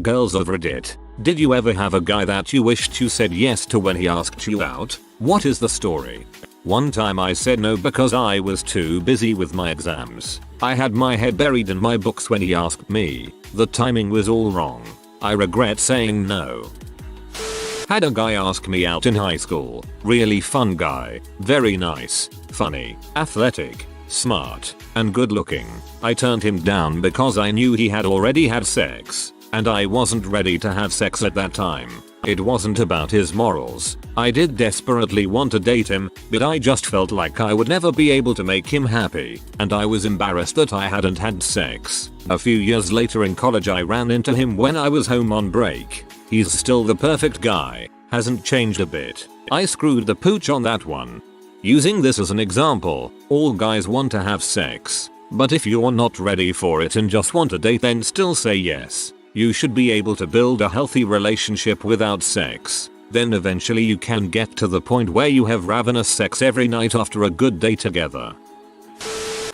Girls of Reddit, did you ever have a guy that you wished you said yes to when he asked you out? What is the story? One time I said no because I was too busy with my exams. I had my head buried in my books when he asked me. The timing was all wrong. I regret saying no. Had a guy ask me out in high school. Really fun guy. Very nice, funny, athletic, smart, and good looking. I turned him down because I knew he had already had sex. And I wasn't ready to have sex at that time. It wasn't about his morals. I did desperately want to date him, but I just felt like I would never be able to make him happy, and I was embarrassed that I hadn't had sex. A few years later in college I ran into him when I was home on break. He's still the perfect guy, hasn't changed a bit. I screwed the pooch on that one. Using this as an example, all guys want to have sex, but if you're not ready for it and just want to date, then still say yes. You should be able to build a healthy relationship without sex. Then eventually you can get to the point where you have ravenous sex every night after a good day together.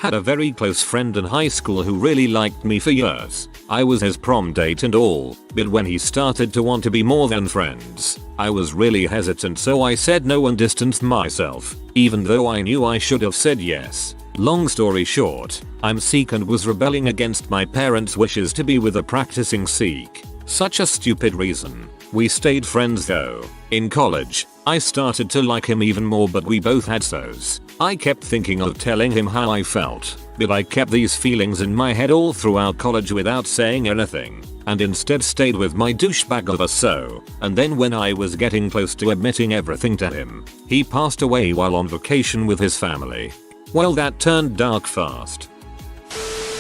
Had a very close friend in high school who really liked me for years. I was his prom date and all, but when he started to want to be more than friends, I was really hesitant, so I said no and distanced myself, even though I knew I should have said yes. Long story short, I'm Sikh and was rebelling against my parents' wishes to be with a practicing Sikh. Such a stupid reason. We stayed friends though. In college, I started to like him even more, but we both had so's. I kept thinking of telling him how I felt, but I kept these feelings in my head all throughout college without saying anything, and instead stayed with my douchebag of a so. And then when I was getting close to admitting everything to him, he passed away while on vacation with his family. Well, that turned dark fast.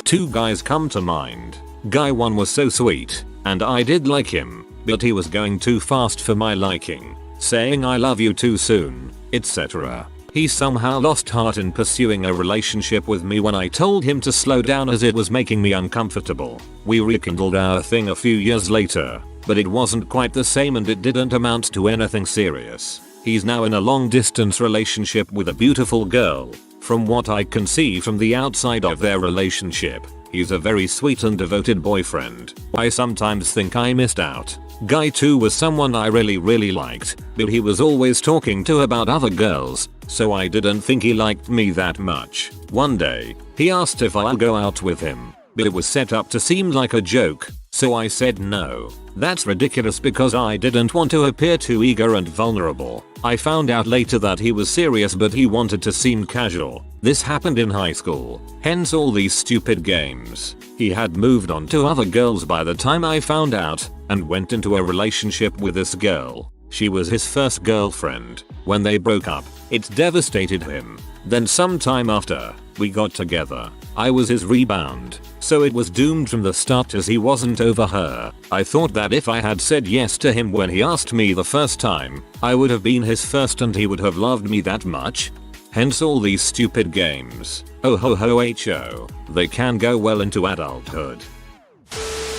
Two guys come to mind. Guy 1 was so sweet, and I did like him, but he was going too fast for my liking, saying I love you too soon, etc. He somehow lost heart in pursuing a relationship with me when I told him to slow down as it was making me uncomfortable. We rekindled our thing a few years later, but it wasn't quite the same and it didn't amount to anything serious. He's now in a long distance relationship with a beautiful girl. From what I can see from the outside of their relationship, he's a very sweet and devoted boyfriend. I sometimes think I missed out. Guy 2 was someone I really liked, but he was always talking to about other girls, so I didn't think he liked me that much. One day, he asked if I'll go out with him, but it was set up to seem like a joke, so I said no. That's ridiculous because I didn't want to appear too eager and vulnerable. I found out later that he was serious, but he wanted to seem casual. This happened in high school, hence all these stupid games. He had moved on to other girls by the time I found out, and went into a relationship with this girl. She was his first girlfriend. When they broke up, it devastated him. Then sometime after, we got together. I was his rebound, so it was doomed from the start as he wasn't over her. I thought that if I had said yes to him when he asked me the first time, I would have been his first and he would have loved me that much. Hence all these stupid games. Oh ho ho ho. They can go well into adulthood.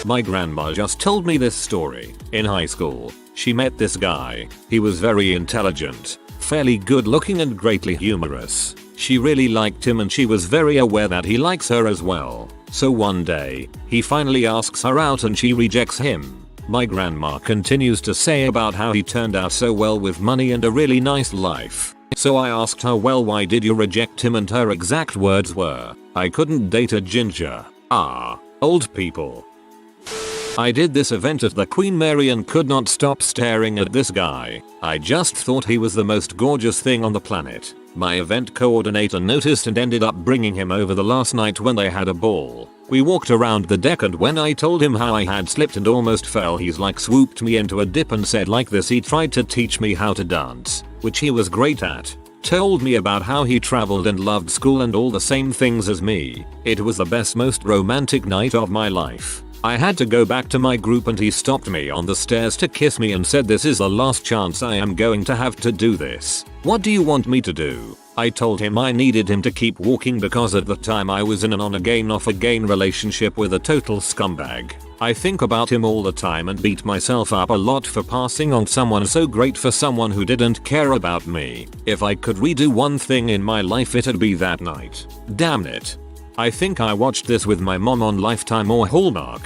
My grandma just told me this story. In high school, she met this guy. He was very intelligent, fairly good looking and greatly humorous. She really liked him and she was very aware that he likes her as well. So one day, he finally asks her out and she rejects him. My grandma continues to say about how he turned out so well with money and a really nice life. So I asked her, well, why did you reject him? And her exact words were, I couldn't date a ginger. Old people. I did this event at the Queen Mary and could not stop staring at this guy. I just thought he was the most gorgeous thing on the planet. My event coordinator noticed and ended up bringing him over the last night when they had a ball. We walked around the deck and when I told him how I had slipped and almost fell, he's like swooped me into a dip and said like this he tried to teach me how to dance, which he was great at. Told me about how he traveled and loved school and all the same things as me. It was the best, most romantic night of my life. I had to go back to my group and he stopped me on the stairs to kiss me and said, this is the last chance I am going to have to do this. What do you want me to do? I told him I needed him to keep walking because at the time I was in an on-again off-again relationship with a total scumbag. I think about him all the time and beat myself up a lot for passing on someone so great for someone who didn't care about me. If I could redo one thing in my life, it'd be that night. Damn it. I think I watched this with my mom on Lifetime or Hallmark.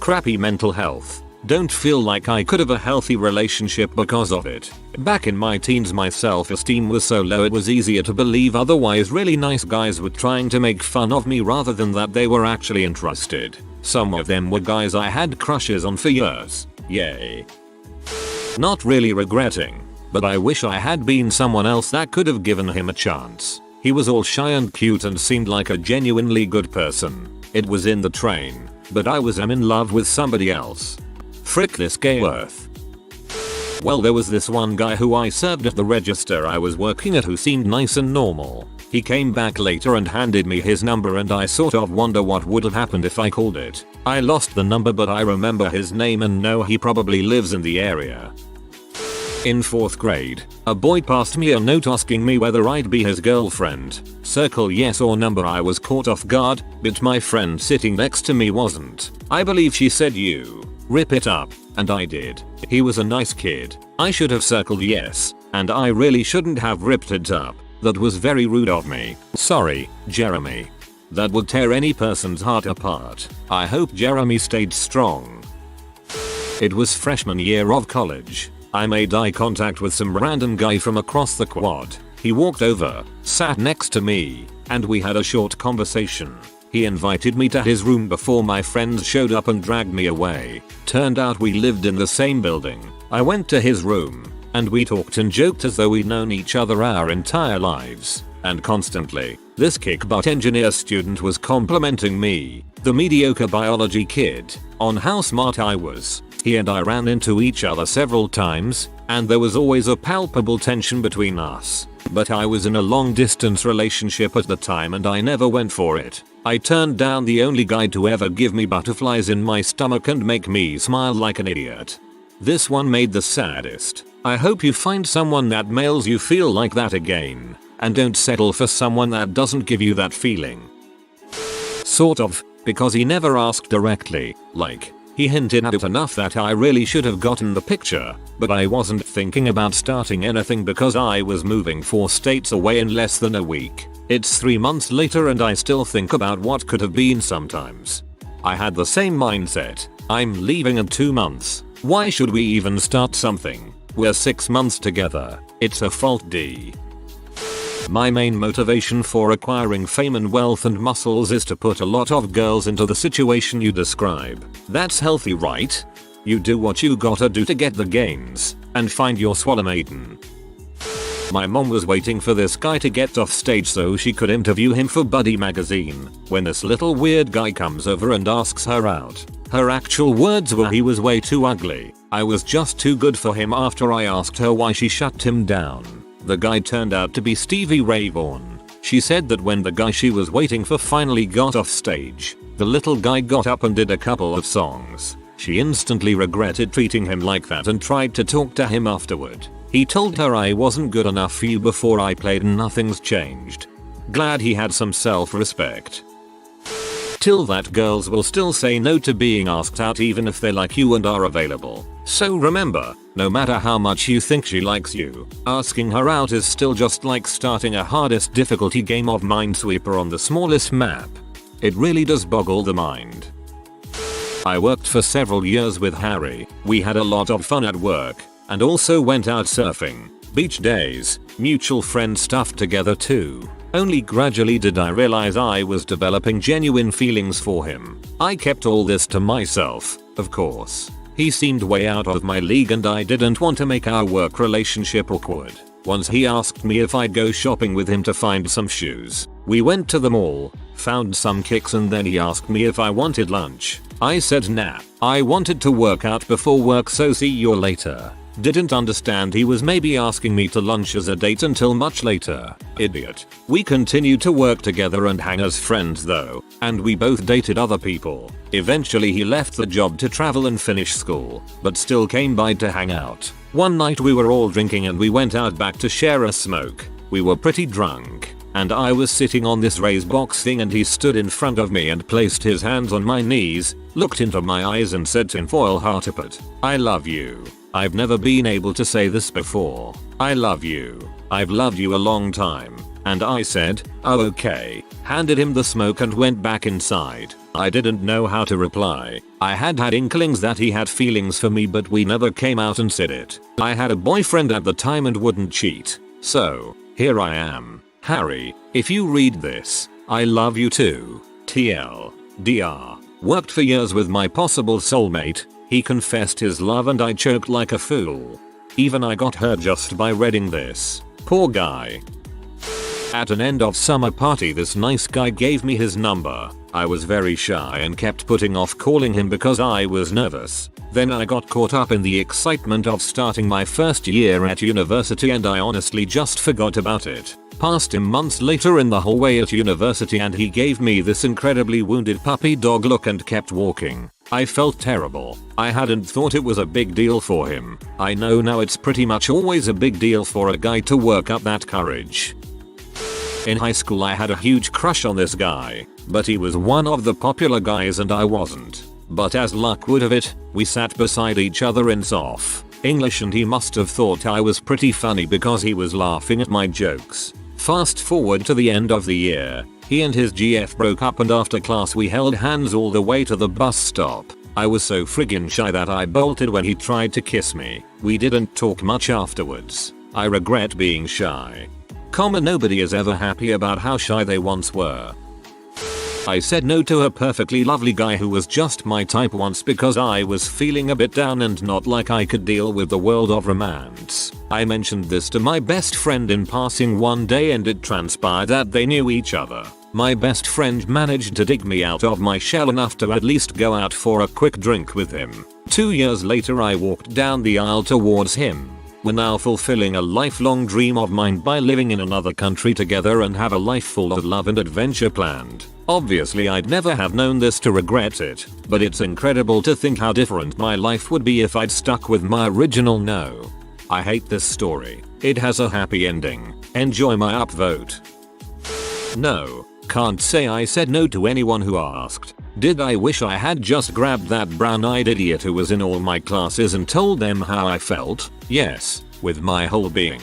crappy mental health. Don't feel like I could have a healthy relationship because of it. Back in my teens my self-esteem was so low it was easier to believe otherwise really nice guys were trying to make fun of me rather than that they were actually interested. Some of them were guys I had crushes on for years. Yay. Not really regretting, but I wish I had been someone else that could have given him a chance. He was all shy and cute and seemed like a genuinely good person. It was in the train, but I was in love with somebody else. Frick this gay earth. Well, there was this one guy who I served at the register I was working at who seemed nice and normal. He came back later and handed me his number and I sort of wonder what would have happened if I called it. I lost the number but I remember his name and know he probably lives in the area. In 4th grade, a boy passed me a note asking me whether I'd be his girlfriend. Circle yes or number. I was caught off guard, but my friend sitting next to me wasn't. I believe she said you. Rip it up, and I did. He was a nice kid. I should have circled yes, and I really shouldn't have ripped it up. That was very rude of me. Sorry, Jeremy. That would tear any person's heart apart. I hope Jeremy stayed strong. It was freshman year of college. I made eye contact with some random guy from across the quad. He walked over, sat next to me, and we had a short conversation. He invited me to his room before my friends showed up and dragged me away. Turned out we lived in the same building. I went to his room, and we talked and joked as though we'd known each other our entire lives. And constantly, this kick-butt engineer student was complimenting me, the mediocre biology kid, on how smart I was. He and I ran into each other several times, and there was always a palpable tension between us. But I was in a long-distance relationship at the time and I never went for it. I turned down the only guy to ever give me butterflies in my stomach and make me smile like an idiot. This one made the saddest. I hope you find someone that makes you feel like that again, and don't settle for someone that doesn't give you that feeling. Sort of, because he never asked directly, like, he hinted at it enough that I really should have gotten the picture, but I wasn't thinking about starting anything because I was moving 4 states away in less than a week. It's 3 months later and I still think about what could have been sometimes. I had the same mindset. I'm leaving in 2 months. Why should we even start something? We're 6 months together. It's a fault D. My main motivation for acquiring fame and wealth and muscles is to put a lot of girls into the situation you describe. That's healthy, right? You do what you gotta do to get the gains, and find your swallow maiden. My mom was waiting for this guy to get off stage so she could interview him for Buddy magazine, when this little weird guy comes over and asks her out. Her actual words were he was way too ugly. I was just too good for him. After I asked her why, she shut him down. The guy turned out to be Stevie Ray Vaughan. She said that when the guy she was waiting for finally got off stage, the little guy got up and did a couple of songs. She instantly regretted treating him like that and tried to talk to him afterward. He told her I wasn't good enough for you before I played and nothing's changed. Glad he had some self-respect. Till that, girls will still say no to being asked out even if they like you and are available. So remember, no matter how much you think she likes you, asking her out is still just like starting a hardest difficulty game of Minesweeper on the smallest map. It really does boggle the mind. I worked for several years with Harry. We had a lot of fun at work, and also went out surfing, beach days, mutual friend stuff together too. Only gradually did I realize I was developing genuine feelings for him. I kept all this to myself, of course. He seemed way out of my league and I didn't want to make our work relationship awkward. Once he asked me if I'd go shopping with him to find some shoes. We went to the mall, found some kicks, and then he asked me if I wanted lunch. I said nah. I wanted to work out before work, so see you later. Didn't understand he was maybe asking me to lunch as a date until much later. Idiot. We continued to work together and hang as friends though, and we both dated other people. Eventually he left the job to travel and finish school, but still came by to hang out. One night we were all drinking and we went out back to share a smoke. We were pretty drunk, and I was sitting on this raised box thing and he stood in front of me and placed his hands on my knees, looked into my eyes and said tinfoil heartiput, "I love you." I've never been able to say this before. I love you. I've loved you a long time. And I said, oh okay, handed him the smoke and went back inside. I didn't know how to reply. I had inklings that he had feelings for me, but we never came out and said it. I had a boyfriend at the time and wouldn't cheat. So, here I am. Harry, if you read this, I love you too. TL. DR. Worked for years with my possible soulmate. He confessed his love and I choked like a fool. Even I got hurt just by reading this. Poor guy. At an end of summer party, this nice guy gave me his number. I was very shy and kept putting off calling him because I was nervous. Then I got caught up in the excitement of starting my first year at university and I honestly just forgot about it. Passed him months later in the hallway at university and he gave me this incredibly wounded puppy dog look and kept walking. I felt terrible. I hadn't thought it was a big deal for him. I know now it's pretty much always a big deal for a guy to work up that courage. In high school I had a huge crush on this guy, but he was one of the popular guys and I wasn't. But as luck would have it, we sat beside each other in SOF English and he must have thought I was pretty funny because he was laughing at my jokes. Fast forward to the end of the year, he and his GF broke up and after class we held hands all the way to the bus stop. I was so friggin' shy that I bolted when he tried to kiss me. We didn't talk much afterwards. I regret being shy. Nobody is ever happy about how shy they once were. I said no to a perfectly lovely guy who was just my type once because I was feeling a bit down and not like I could deal with the world of romance. I mentioned this to my best friend in passing one day and it transpired that they knew each other. My best friend managed to dig me out of my shell enough to at least go out for a quick drink with him. 2 years later I walked down the aisle towards him. We're now fulfilling a lifelong dream of mine by living in another country together and have a life full of love and adventure planned. Obviously I'd never have known this to regret it, but it's incredible to think how different my life would be if I'd stuck with my original no. I hate this story. It has a happy ending. Enjoy my upvote. No, can't say I said no to anyone who asked. Did I wish I had just grabbed that brown-eyed idiot who was in all my classes and told them how I felt? Yes, with my whole being.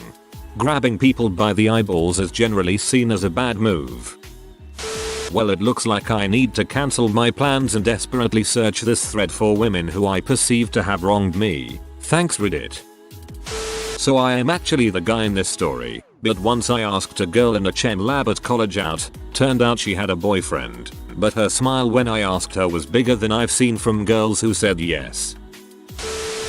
Grabbing people by the eyeballs is generally seen as a bad move. Well, it looks like I need to cancel my plans and desperately search this thread for women who I perceive to have wronged me. Thanks Reddit. So I am actually the guy in this story, but once I asked a girl in a chem lab at college out. Turned out she had a boyfriend, but her smile when I asked her was bigger than I've seen from girls who said yes.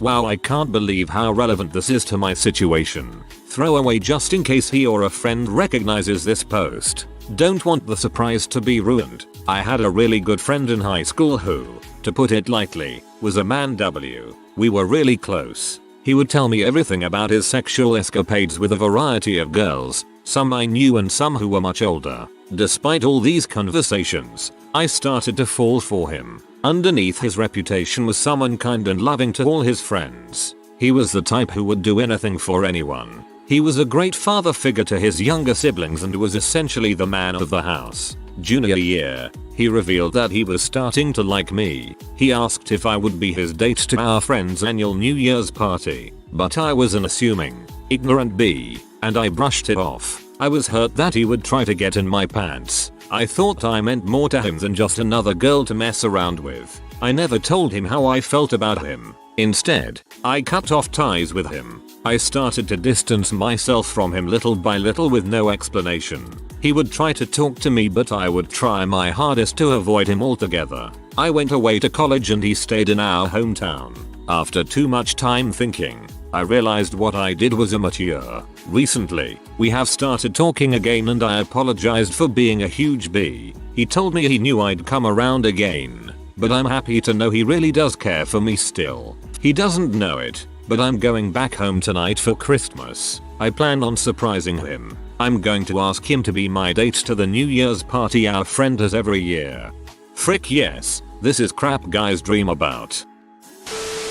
Wow, I can't believe how relevant this is to my situation. Throwaway just in case he or a friend recognizes this post. Don't want the surprise to be ruined. I had a really good friend in high school who, to put it lightly, was a man W. We were really close. He would tell me everything about his sexual escapades with a variety of girls, some I knew and some who were much older. Despite all these conversations, I started to fall for him. Underneath his reputation was someone kind and loving to all his friends. He was the type who would do anything for anyone. He was a great father figure to his younger siblings and was essentially the man of the house. Junior year, he revealed that he was starting to like me. He asked if I would be his date to our friend's annual New Year's party, but I was an assuming, ignorant bee, and I brushed it off. I was hurt that he would try to get in my pants. I thought I meant more to him than just another girl to mess around with. I never told him how I felt about him. Instead, I cut off ties with him. I started to distance myself from him little by little with no explanation. He would try to talk to me, but I would try my hardest to avoid him altogether. I went away to college and he stayed in our hometown. After too much time thinking, I realized what I did was immature. Recently, we have started talking again and I apologized for being a huge bee. He told me he knew I'd come around again, but I'm happy to know he really does care for me still. He doesn't know it, but I'm going back home tonight for Christmas. I plan on surprising him. I'm going to ask him to be my date to the New Year's party our friend has every year. Frick yes, this is crap guys dream about.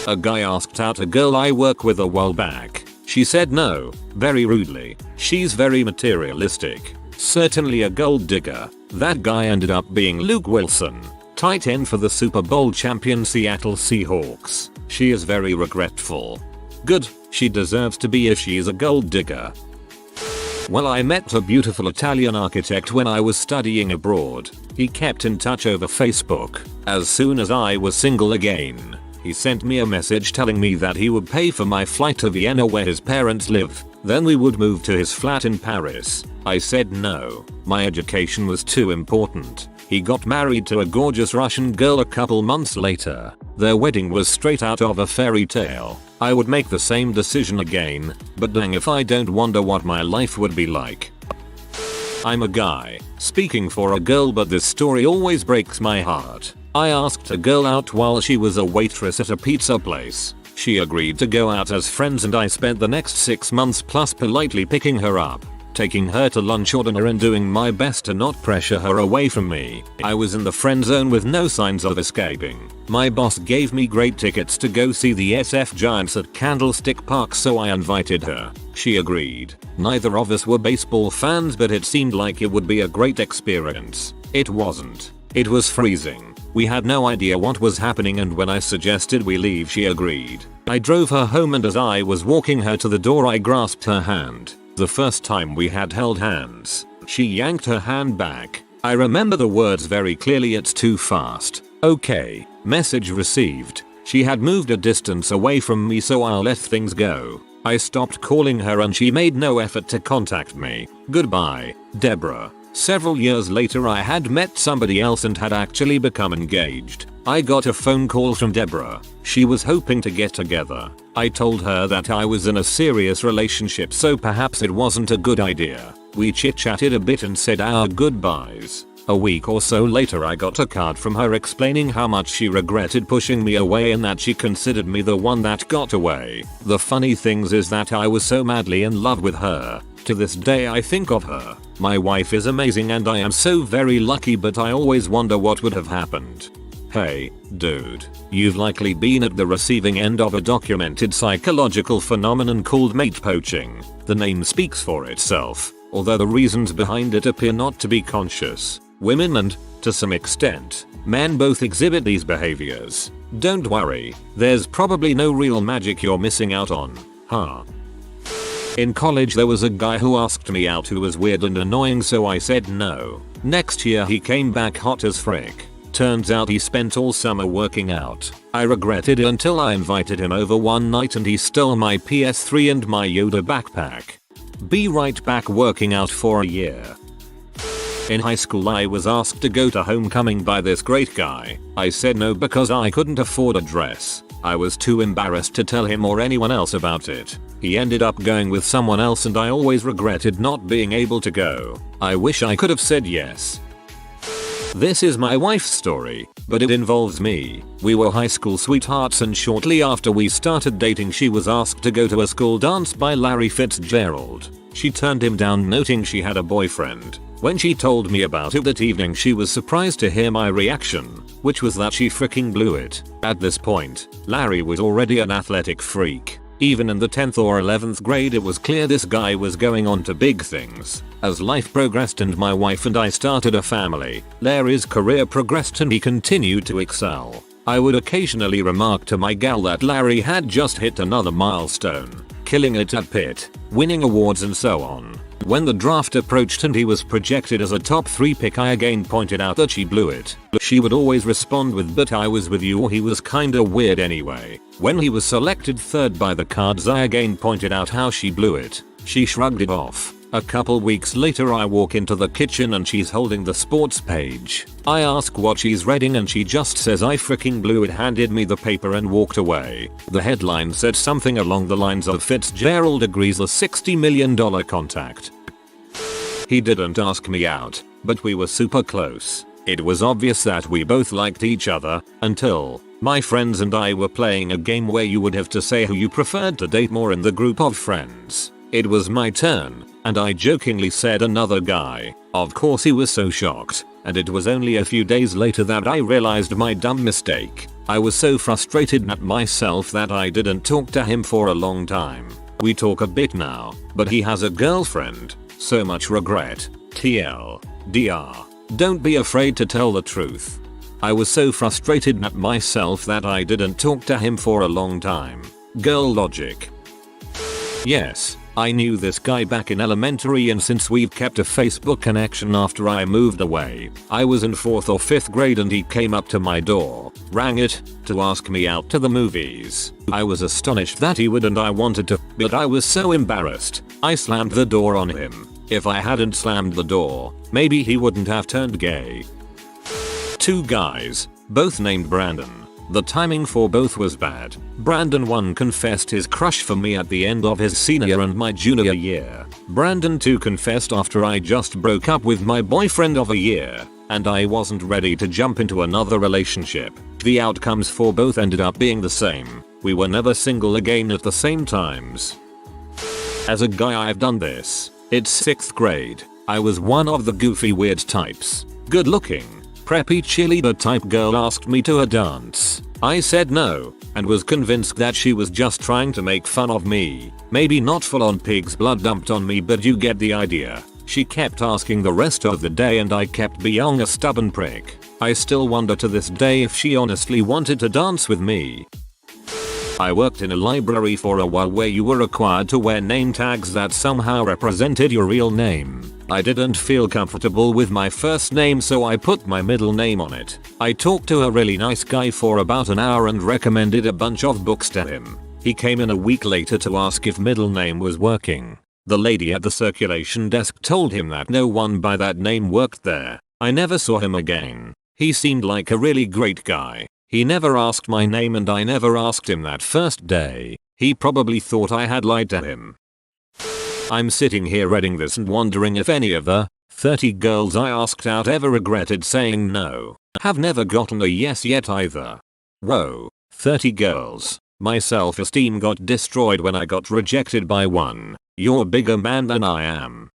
A guy asked out a girl I work with a while back. She said no, very rudely. She's very materialistic. Certainly a gold digger. That guy ended up being Luke Wilson, tight end for the Super Bowl champion Seattle Seahawks. She is very regretful. Good, she deserves to be if she is a gold digger. Well, I met a beautiful Italian architect when I was studying abroad. He kept in touch over Facebook. As soon as I was single again, he sent me a message telling me that he would pay for my flight to Vienna where his parents live. Then we would move to his flat in Paris. I said no. My education was too important. He got married to a gorgeous Russian girl a couple months later. Their wedding was straight out of a fairy tale. I would make the same decision again, but dang if I don't wonder what my life would be like. I'm a guy, speaking for a girl, but this story always breaks my heart. I asked a girl out while she was a waitress at a pizza place. She agreed to go out as friends and I spent the next 6 months plus politely picking her up, taking her to lunch or dinner and doing my best to not pressure her away from me. I was in the friend zone with no signs of escaping. My boss gave me great tickets to go see the SF Giants at Candlestick Park, so I invited her. She agreed. Neither of us were baseball fans, but it seemed like it would be a great experience. It wasn't. It was freezing. We had no idea what was happening, and when I suggested we leave, she agreed. I drove her home, and as I was walking her to the door I grasped her hand. The first time we had held hands. She yanked her hand back. I remember the words very clearly: "It's too fast." Okay. Message received. She had moved a distance away from me, so I let things go. I stopped calling her and she made no effort to contact me. Goodbye, Deborah. Several years later I had met somebody else and had actually become engaged. I got a phone call from Deborah. She was hoping to get together. I told her that I was in a serious relationship, so perhaps it wasn't a good idea. We chit-chatted a bit and said our goodbyes. A week or so later I got a card from her explaining how much she regretted pushing me away and that she considered me the one that got away. The funny things is that I was so madly in love with her. To this day I think of her. My wife is amazing and I am so very lucky, but I always wonder what would have happened. Hey, dude. You've likely been at the receiving end of a documented psychological phenomenon called mate poaching. The name speaks for itself, although the reasons behind it appear not to be conscious. Women and, to some extent, men both exhibit these behaviors. Don't worry, there's probably no real magic you're missing out on. Huh? In college there was a guy who asked me out who was weird and annoying, so I said no. Next year he came back hot as frick. Turns out he spent all summer working out. I regretted it until I invited him over one night and he stole my PS3 and my Yoda backpack. Be right back working out for a year. In high school I was asked to go to homecoming by this great guy. I said no because I couldn't afford a dress. I was too embarrassed to tell him or anyone else about it. He ended up going with someone else and I always regretted not being able to go. I wish I could have said yes. This is my wife's story, but it involves me. We were high school sweethearts and shortly after we started dating she was asked to go to a school dance by Larry Fitzgerald. She turned him down, noting she had a boyfriend. When she told me about it that evening she was surprised to hear my reaction, which was that she freaking blew it. At this point, Larry was already an athletic freak. Even in the 10th or 11th grade it was clear this guy was going on to big things. As life progressed and my wife and I started a family, Larry's career progressed and he continued to excel. I would occasionally remark to my gal that Larry had just hit another milestone, killing it at Pitt, winning awards and so on. When the draft approached and he was projected as a top 3 pick I again pointed out that she blew it. She would always respond with "but I was with you," or "he was kinda weird anyway." When he was selected third by the Cards I again pointed out how she blew it. She shrugged it off. A couple weeks later I walk into the kitchen and she's holding the sports page. I ask what she's reading and she just says "I freaking blew it," handed me the paper and walked away. The headline said something along the lines of "Fitzgerald agrees a $60 million contact." He didn't ask me out, but we were super close. It was obvious that we both liked each other, until my friends and I were playing a game where you would have to say who you preferred to date more in the group of friends. It was my turn, and I jokingly said another guy. Of course he was so shocked, and it was only a few days later that I realized my dumb mistake. I was so frustrated at myself that I didn't talk to him for a long time. We talk a bit now, but he has a girlfriend. So much regret. TL. DR. Don't be afraid to tell the truth. I was so frustrated at myself that I didn't talk to him for a long time. Girl logic. Yes, I knew this guy back in elementary, and since we've kept a Facebook connection after I moved away, I was in 4th or 5th grade and he came up to my door, rang it, to ask me out to the movies. I was astonished that he would, and I wanted to, but I was so embarrassed, I slammed the door on him. If I hadn't slammed the door, maybe he wouldn't have turned gay. 2 guys, both named Brandon. The timing for both was bad. Brandon 1 confessed his crush for me at the end of his senior and my junior year. Brandon 2 confessed after I just broke up with my boyfriend of a year, and I wasn't ready to jump into another relationship. The outcomes for both ended up being the same. We were never single again at the same times. As a guy, I've done this. It's 6th grade. I was one of the goofy weird types. Good looking, preppy cheerleader type girl asked me to a dance. I said no, and was convinced that she was just trying to make fun of me. Maybe not full on pig's blood dumped on me, but you get the idea. She kept asking the rest of the day and I kept being a stubborn prick. I still wonder to this day if she honestly wanted to dance with me. I worked in a library for a while where you were required to wear name tags that somehow represented your real name. I didn't feel comfortable with my first name, so I put my middle name on it. I talked to a really nice guy for about an hour and recommended a bunch of books to him. He came in a week later to ask if middle name was working. The lady at the circulation desk told him that no one by that name worked there. I never saw him again. He seemed like a really great guy. He never asked my name and I never asked him that first day. He probably thought I had lied to him. I'm sitting here reading this and wondering if any of the 30 girls I asked out ever regretted saying no. Have never gotten a yes yet either. Whoa, 30 girls. My self-esteem got destroyed when I got rejected by one. You're a bigger man than I am.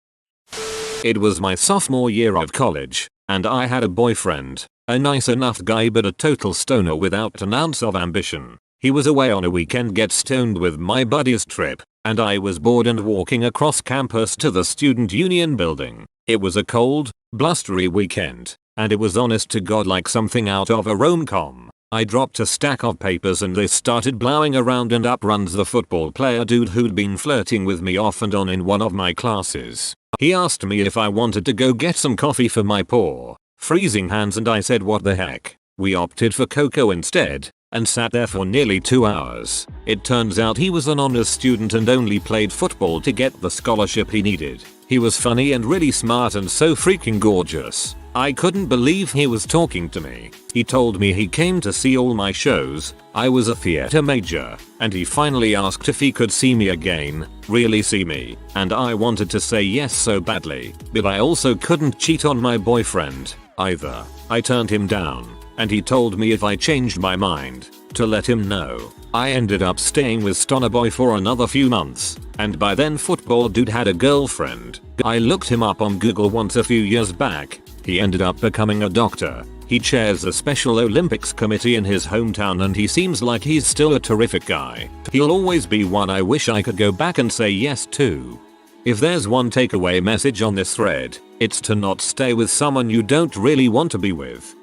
It was my sophomore year of college, and I had a boyfriend. A nice enough guy but a total stoner without an ounce of ambition. He was away on a weekend get stoned with my buddies trip, and I was bored and walking across campus to the student union building. It was a cold, blustery weekend, and it was honest to God like something out of a rom-com. I dropped a stack of papers and they started blowing around, and up runs the football player dude who'd been flirting with me off and on in one of my classes. He asked me if I wanted to go get some coffee for my poor, freezing hands, and I said what the heck. We opted for cocoa instead, and sat there for nearly 2 hours. It turns out he was an honors student and only played football to get the scholarship he needed. He was funny and really smart and so freaking gorgeous. I couldn't believe he was talking to me. He told me he came to see all my shows. I was a theater major, and he finally asked if he could see me again, really see me, and I wanted to say yes so badly, but I also couldn't cheat on my boyfriend either. I turned him down, and he told me if I changed my mind, to let him know. I ended up staying with Stoner Boy for another few months, and by then football dude had a girlfriend. I looked him up on Google once a few years back. He ended up becoming a doctor. He chairs a Special Olympics committee in his hometown, and he seems like he's still a terrific guy. He'll always be one I wish I could go back and say yes to. If there's one takeaway message on this thread, it's to not stay with someone you don't really want to be with.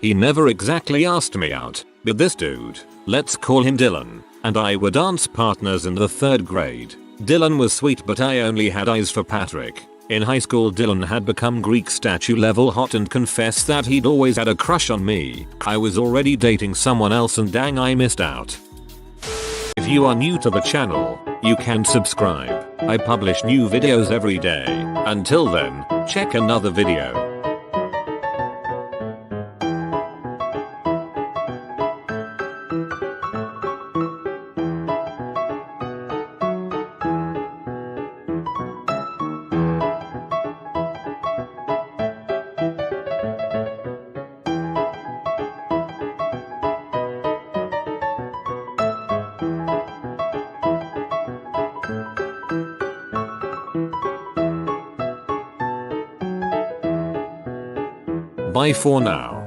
He never exactly asked me out, but this dude, let's call him Dylan, and I were dance partners in the 3rd grade. Dylan was sweet, but I only had eyes for Patrick. In high school, Dylan had become Greek statue level hot and confessed that he'd always had a crush on me. I was already dating someone else and dang, I missed out. If you are new to the channel, you can subscribe. I publish new videos every day. Until then, check another video. Bye for now.